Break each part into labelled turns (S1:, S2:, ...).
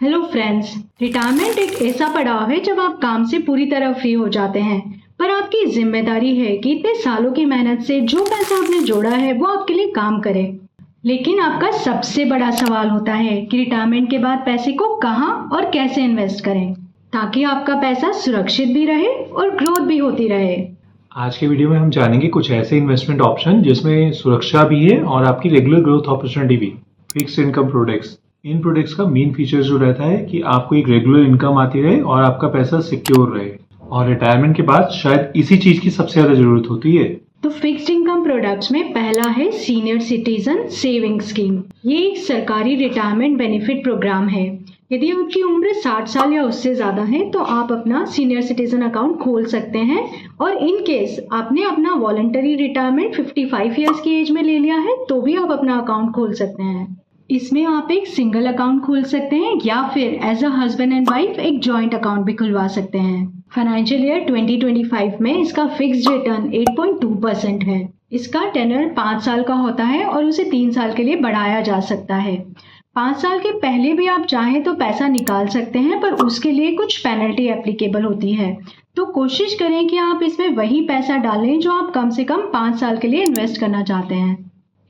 S1: Hello friends, retirement एक ऐसा पड़ाव है जब आप काम से पूरी तरह फ्री हो जाते हैं, पर आपकी जिम्मेदारी है कि इतने सालों की मेहनत से जो पैसा आपने जोड़ा है वो आपके लिए काम करे। लेकिन आपका सबसे बड़ा सवाल होता है कि रिटायरमेंट के बाद पैसे को कहां और कैसे इन्वेस्ट करें ताकि आपका पैसा सुरक्षित भी रहे और ग्रोथ भी होती रहे।
S2: आज के वीडियो में हम जानेंगे कुछ ऐसे इन्वेस्टमेंट ऑप्शन जिसमें सुरक्षा भी है और आपकी रेगुलर ग्रोथ अपॉर्चुनिटी भी। Fixed income products. इन प्रोडक्ट्स का मेन फीचर जो रहता है कि आपको एक रेगुलर इनकम आती रहे और आपका पैसा सिक्योर रहे, और रिटायरमेंट के बाद शायद इसी चीज की सबसे ज्यादा जरूरत होती है।
S1: तो फिक्स्ड इनकम प्रोडक्ट्स में पहला है सीनियर सिटीजन सेविंग स्कीम। ये एक सरकारी रिटायरमेंट बेनिफिट प्रोग्राम है। यदि आपकी उम्र 60 साल या उससे ज्यादा है तो आप अपना सीनियर सिटीजन अकाउंट खोल सकते हैं, और इन केस आपने अपना वॉलंटरी रिटायरमेंट 55 ईयर्स की एज में ले लिया है तो भी आप अपना अकाउंट खोल सकते हैं। इसमें आप एक सिंगल अकाउंट खोल सकते हैं या फिर as a husband and wife एक जॉइंट अकाउंट भी खुलवा सकते हैं। फाइनेंशियल ईयर 2025 में इसका फिक्स्ड रिटर्न 8.2% है। इसका टेनर 5 साल का होता है और उसे 3 साल के लिए बढ़ाया जा सकता है। 5 साल के पहले भी आप चाहें तो पैसा निकाल सकते हैं, पर उसके लिए कुछ पेनल्टी एप्लीकेबल होती है। तो कोशिश करें कि आप इसमें वही पैसा डालें जो आप कम से कम 5 साल के लिए इन्वेस्ट करना चाहते हैं।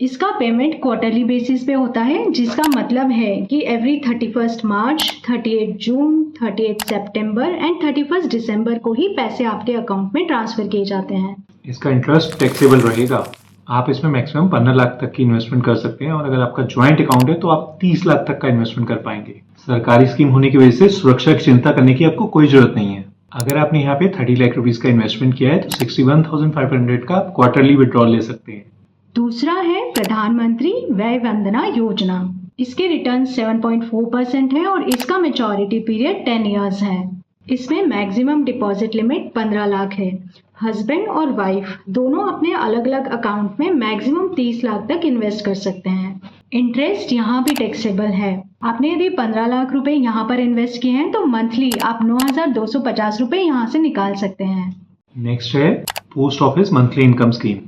S1: इसका पेमेंट क्वार्टरली बेसिस पे होता है, जिसका मतलब है कि every 31 March, 38 June, 38 September and 31 दिसंबर को ही पैसे आपके अकाउंट में ट्रांसफर किए जाते हैं।
S2: इसका इंटरेस्ट टैक्सेबल रहेगा। आप इसमें मैक्सिमम 15 लाख तक की इन्वेस्टमेंट कर सकते हैं, और अगर आपका ज्वाइंट अकाउंट है तो आप 30 लाख तक का इन्वेस्टमेंट कर पाएंगे। सरकारी स्कीम होने की वजह से सुरक्षा की चिंता करने की आपको कोई जरूरत नहीं है। अगर आपने यहाँ पे 30 लाख रुपीज का इन्वेस्टमेंट किया है तो 61,500 का आप क्वार्टरली विड्रॉल ले सकते हैं।
S1: दूसरा है प्रधानमंत्री वय वंदना योजना। इसके रिटर्न 7.4% है और इसका मैच्योरिटी पीरियड 10 इयर्स है। इसमें मैक्सिमम डिपॉजिट लिमिट 15 लाख है। हस्बैंड और वाइफ दोनों अपने अलग अलग अकाउंट में मैक्सिमम 30 लाख तक इन्वेस्ट कर सकते हैं। इंटरेस्ट यहाँ भी टैक्सेबल है। आपने यदि 15 लाख रुपए यहाँ पर इन्वेस्ट किए हैं तो मंथली आप 9,250 रुपए यहाँ से निकाल सकते हैं।
S2: नेक्स्ट है post office monthly income scheme.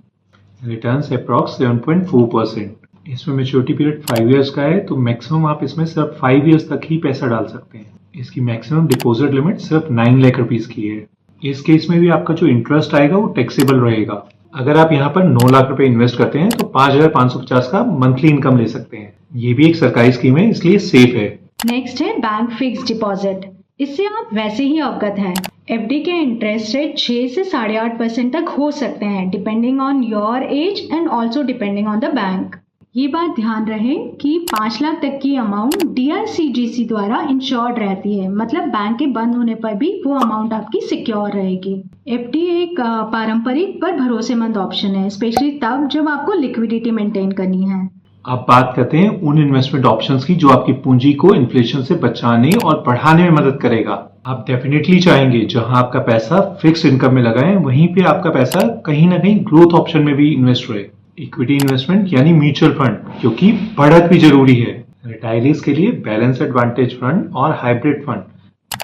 S2: Returns approx 7.4%। इसमें मैच्योरिटी पीरियड 5 इयर्स का है, तो मैक्सिमम आप इसमें सिर्फ 5 इयर्स तक ही पैसा डाल सकते हैं। इसकी मैक्सिमम डिपॉजिट लिमिट सिर्फ 9 लाख रुपीज की है। इस केस में भी आपका जो इंटरेस्ट आएगा वो टैक्सेबल रहेगा। अगर आप यहाँ पर 9 लाख रुपए इन्वेस्ट करते हैं तो 5,550 का मंथली इनकम ले सकते हैं। ये भी एक सरकारी स्कीम है, इसलिए सेफ है।
S1: नेक्स्ट है बैंक फिक्स्ड डिपॉजिट। इससे आप वैसे ही अवगत हैं। एफडी के इंटरेस्ट रेट 6 से 8.5% तक हो सकते हैं, depending on your age and also depending on the bank. ये बात ध्यान रहे कि 5 लाख तक की अमाउंट DICGC द्वारा इंश्योर्ड रहती है, मतलब बैंक के बंद होने पर भी वो अमाउंट आपकी सिक्योर रहेगी। एफडी एक पारंपरिक पर भरोसेमंद ऑप्शन है, स्पेशली तब जब आपको लिक्विडिटी मेंटेन करनी है।
S2: अब बात करते हैं उन इन्वेस्टमेंट ऑप्शंस की जो आपकी पूंजी को इन्फ्लेशन से बचाने और बढ़ाने में मदद करेगा। आप डेफिनेटली चाहेंगे जहां आपका पैसा फिक्स्ड इनकम में लगाएं वहीं पे आपका पैसा कहीं ना कहीं ग्रोथ ऑप्शन में भी इन्वेस्ट रहे। इक्विटी इन्वेस्टमेंट यानी म्यूचुअल फंड, क्योंकि बढ़त भी जरूरी है। रिटायरीज के लिए बैलेंस एडवांटेज फंड और hybrid fund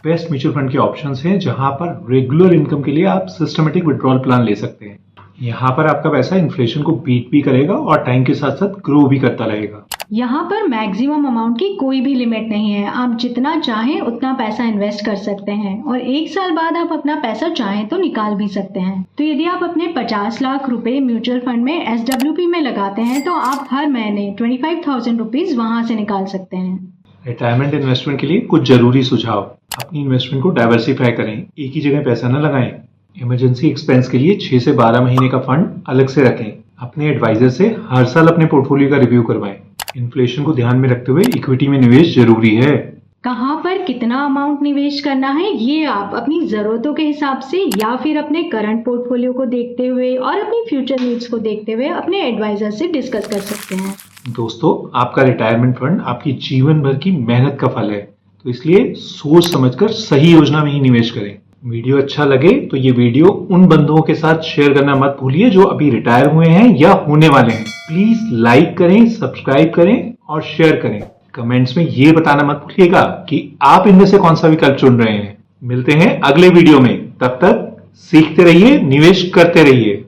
S2: best mutual fund के ऑप्शंस हैं, जहां पर रेगुलर इनकम के लिए आप सिस्टमेटिक विड्रॉल प्लान ले सकते हैं। यहाँ पर आपका पैसा इन्फ्लेशन को बीट भी करेगा और टाइम के साथ साथ ग्रो भी करता रहेगा।
S1: यहाँ पर मैक्सिमम अमाउंट की कोई भी लिमिट नहीं है। आप जितना चाहें उतना पैसा इन्वेस्ट कर सकते हैं, और 1 साल बाद आप अपना पैसा चाहें तो निकाल भी सकते हैं। तो यदि आप अपने 50 लाख रुपए म्यूचुअल फंड में SWP में लगाते हैं तो आप हर महीने 25,000 रुपीज वहां से निकाल सकते हैं।
S2: रिटायरमेंट इन्वेस्टमेंट के लिए कुछ जरूरी सुझाव। अपनी इन्वेस्टमेंट को डाइवर्सिफाई करें, एक ही जगह पैसा न लगाएं। इमरजेंसी एक्सपेंस के लिए 6 से 12 महीने का फंड अलग से रखें। अपने एडवाइजर से हर साल अपने पोर्टफोलियो का रिव्यू करवाएं। इन्फ्लेशन को ध्यान में रखते हुए इक्विटी में निवेश जरूरी है।
S1: कहाँ पर कितना अमाउंट निवेश करना है ये आप अपनी जरूरतों के हिसाब से या फिर अपने करंट पोर्टफोलियो को देखते हुए और अपनी फ्यूचर नीड्स को देखते हुए अपने एडवाइजर से डिस्कस कर सकते हैं।
S2: दोस्तों, आपका रिटायरमेंट फंड आपकी जीवन भर की मेहनत का फल है, तो इसलिए सोच समझकर सही योजना में ही निवेश करें। वीडियो अच्छा लगे तो ये वीडियो उन बंधुओं के साथ शेयर करना मत भूलिए जो अभी रिटायर हुए हैं या होने वाले हैं। प्लीज लाइक करें, सब्सक्राइब करें और शेयर करें। कमेंट्स में ये बताना मत भूलिएगा कि आप इनमें से कौन सा विकल्प चुन रहे हैं। मिलते हैं अगले वीडियो में, तब तक सीखते रहिए, निवेश करते रहिए।